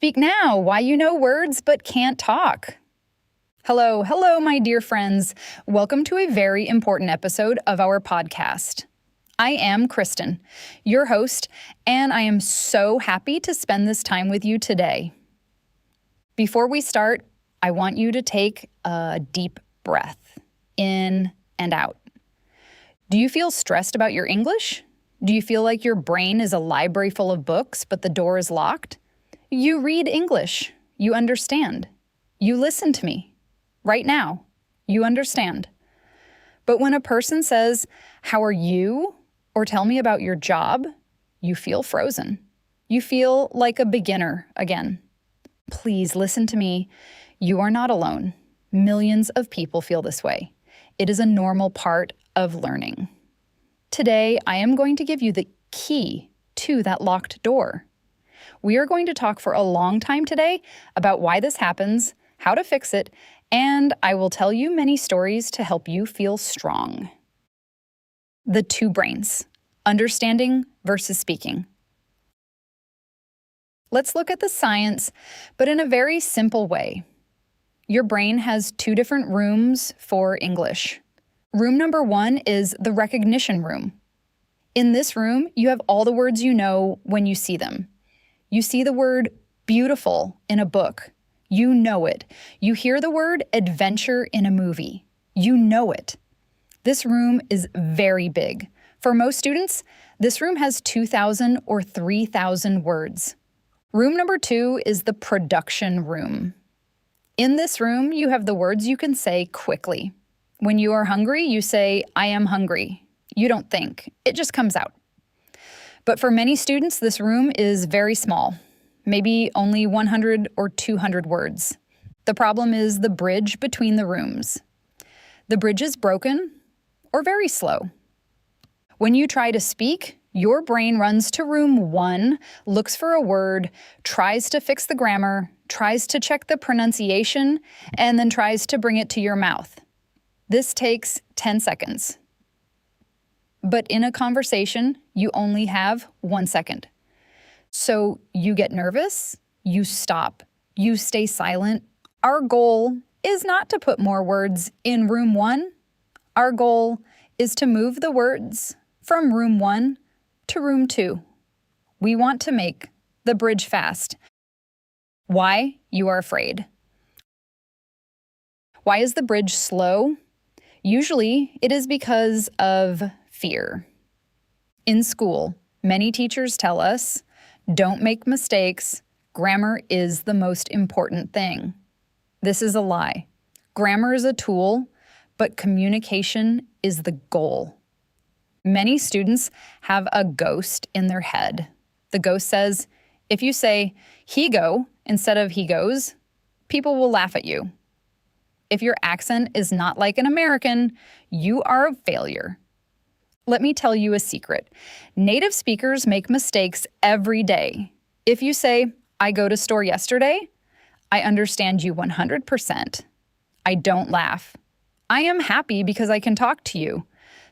Speak now, why you know words but can't talk. Hello, my dear friends. Welcome to a very important episode of our podcast. I am Kristen, your host, and I am so happy to spend this time with you today. Before we start, I want you to take a deep breath, in and out. Do you feel stressed about your English? Do you feel like your brain is a library full of books, but the door is locked? You read English. You understand. You listen to me. Right now, you understand. But when a person says, "How are you?" or "Tell me about your job," you feel frozen. You feel like a beginner again. Please listen to me. You are not alone. Millions of people feel this way. It is a normal part of learning. Today, I am going to give you the key to that locked door. We are going to talk for a long time today about why this happens, how to fix it, and I will tell you many stories to help you feel strong. The two brains, understanding versus speaking. Let's look at the science, but in a very simple way. Your brain has two different rooms for English. Room number 1 is the recognition room. In this room, you have all the words you know when you see them. You see the word beautiful in a book. You know it. You hear the word adventure in a movie. You know it. This room is very big. For most students, this room has 2,000 or 3,000 words. Room number 2 is the production room. In this room, you have the words you can say quickly. When you are hungry, you say, "I am hungry." You don't think. It just comes out. But for many students, this room is very small, maybe only 100 or 200 words. The problem is the bridge between the rooms. The bridge is broken or very slow. When you try to speak, your brain runs to room 1, looks for a word, tries to fix the grammar, tries to check the pronunciation, and then tries to bring it to your mouth. This takes 10 seconds. But in a conversation, you only have 1 second. So you get nervous, you stop, you stay silent. Our goal is not to put more words in room 1. Our goal is to move the words from room 1 to room 2. We want to make the bridge fast. Why? You are afraid. Why is the bridge slow? Usually, it is because of fear. In school, many teachers tell us, don't make mistakes. Grammar is the most important thing. This is a lie. Grammar is a tool, but communication is the goal. Many students have a ghost in their head. The ghost says, if you say, "he go," instead of "he goes," people will laugh at you. If your accent is not like an American, you are a failure. Let me tell you a secret. Native speakers make mistakes every day. If you say, "I go to store yesterday," I understand you 100%. I don't laugh. I am happy because I can talk to you.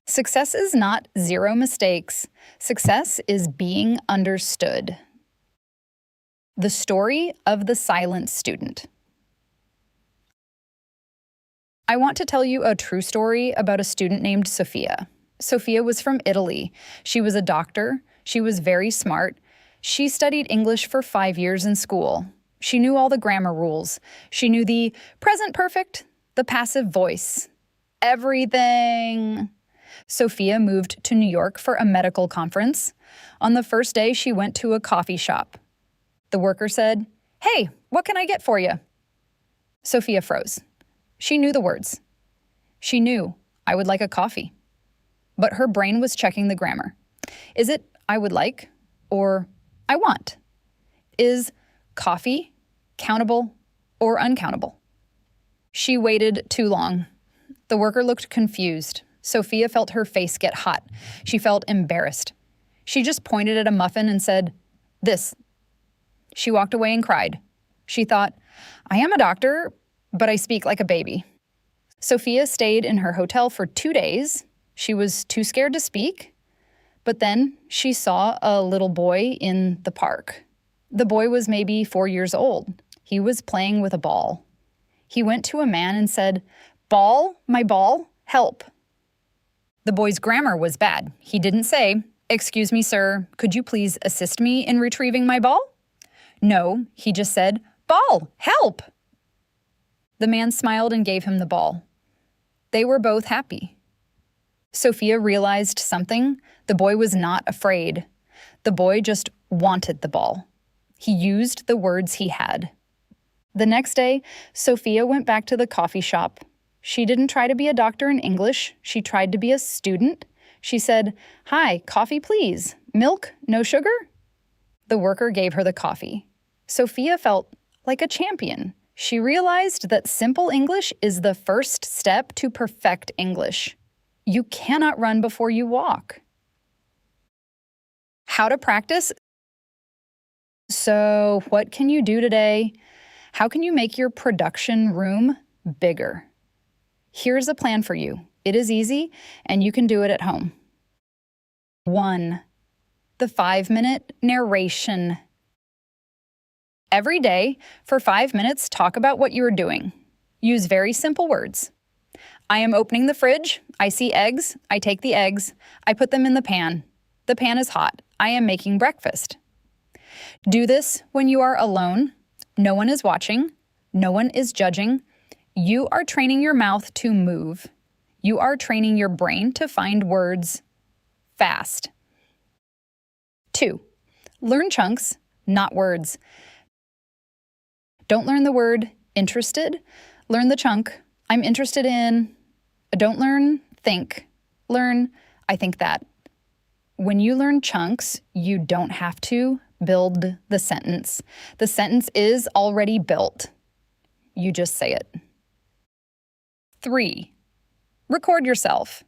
Success is not 0 mistakes. Success is being understood. The story of the silent student. I want to tell you a true story about a student named Sophia. Sophia was from Italy. She was a doctor. She was very smart. She studied English for 5 years in school. She knew all the grammar rules. She knew the present perfect, the passive voice, everything. Sophia moved to New York for a medical conference. On the first day, she went to a coffee shop. The worker said, "Hey, what can I get for you?" Sophia froze. She knew the words. She knew, "I would like a coffee." But her brain was checking the grammar. Is it "I would like" or "I want"? Is coffee countable or uncountable? She waited too long. The worker looked confused. Sophia felt her face get hot. She felt embarrassed. She just pointed at a muffin and said, "This." She walked away and cried. She thought, "I am a doctor, but I speak like a baby." Sophia stayed in her hotel for 2 days. She was too scared to speak, but then she saw a little boy in the park. The boy was maybe 4 years old. He was playing with a ball. He went to a man and said, "Ball, my ball, help." The boy's grammar was bad. He didn't say, "Excuse me, sir, could you please assist me in retrieving my ball?" No, he just said, "Ball, help." The man smiled and gave him the ball. They were both happy. Sophia realized something. The boy was not afraid. The boy just wanted the ball. He used the words he had. The next day, Sophia went back to the coffee shop. She didn't try to be a doctor in English. She tried to be a student. She said, "Hi, coffee please. Milk, no sugar?" The worker gave her the coffee. Sophia felt like a champion. She realized that simple English is the first step to perfect English. You cannot run before you walk. How to practice? So, what can you do today? How can you make your production room bigger? Here's a plan for you. It is easy, and you can do it at home. 1. The 5-minute narration. Every day, for 5 minutes, talk about what you are doing. Use very simple words. I am opening the fridge. I see eggs. I take the eggs. I put them in the pan. The pan is hot. I am making breakfast. Do this when you are alone. No one is watching. No one is judging. You are training your mouth to move. You are training your brain to find words fast. 2. Learn chunks, not words. Don't learn the word interested. Learn the chunk. I'm interested in. Don't learn think. Learn I think that. When you learn chunks, you don't have to build the sentence. The sentence is already built. You just say it. 3. Record yourself.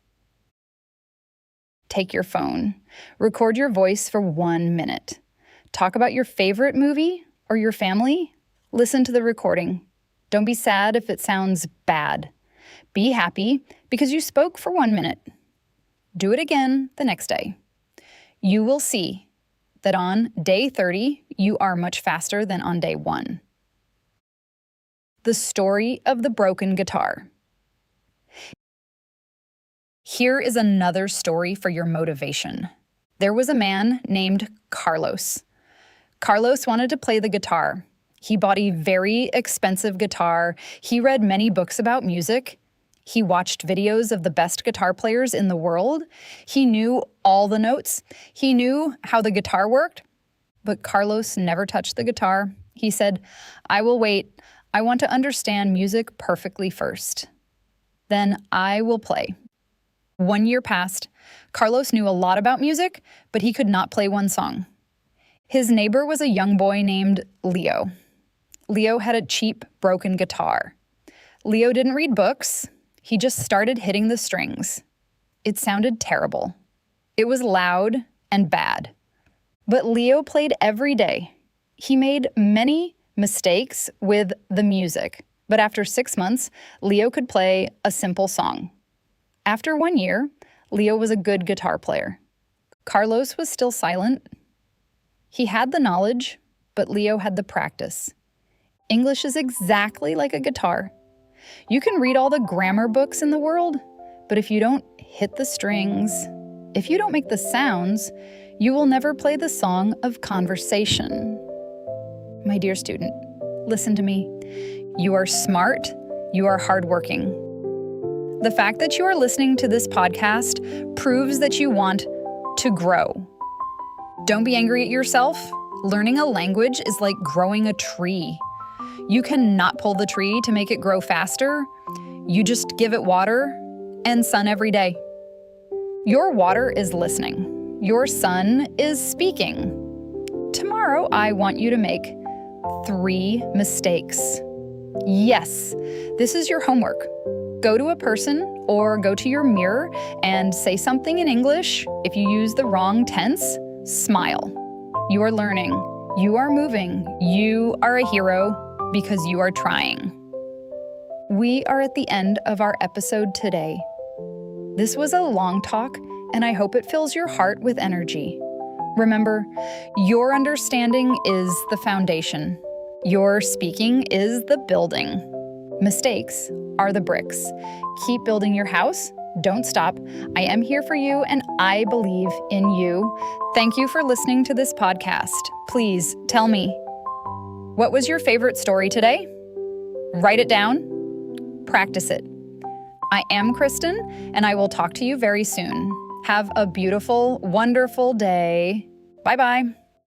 Take your phone. Record your voice for 1 minute. Talk about your favorite movie or your family. Listen to the recording. Don't be sad if it sounds bad. Be happy because you spoke for 1 minute. Do it again the next day. You will see that on day 30, you are much faster than on day 1. The story of the broken guitar. Here is another story for your motivation. There was a man named Carlos. Carlos wanted to play the guitar. He bought a very expensive guitar. He read many books about music. He watched videos of the best guitar players in the world. He knew all the notes. He knew how the guitar worked. But Carlos never touched the guitar. He said, "I will wait. I want to understand music perfectly first. Then I will play." 1 year passed. Carlos knew a lot about music, but he could not play one song. His neighbor was a young boy named Leo. Leo had a cheap, broken guitar. Leo didn't read books. He just started hitting the strings. It sounded terrible. It was loud and bad. But Leo played every day. He made many mistakes with the music, but after 6 months, Leo could play a simple song. After 1 year, Leo was a good guitar player. Carlos was still silent. He had the knowledge, but Leo had the practice. English is exactly like a guitar. You can read all the grammar books in the world, but if you don't hit the strings, if you don't make the sounds, you will never play the song of conversation. My dear student, listen to me. You are smart. You are hardworking. The fact that you are listening to this podcast proves that you want to grow. Don't be angry at yourself. Learning a language is like growing a tree. You cannot pull the tree to make it grow faster. You just give it water and sun every day. Your water is listening. Your sun is speaking. Tomorrow, I want you to make 3 mistakes. Yes, this is your homework. Go to a person or go to your mirror and say something in English. If you use the wrong tense, smile. You are learning. You are moving. You are a hero because you are trying. We are at the end of our episode today. This was a long talk, and I hope it fills your heart with energy. Remember, your understanding is the foundation. Your speaking is the building. Mistakes are the bricks. Keep building your house. Don't stop. I am here for you, and I believe in you. Thank you for listening to this podcast. Please tell me, what was your favorite story today? Write it down. Practice it. I am Kristen, and I will talk to you very soon. Have a beautiful, wonderful day. Bye-bye.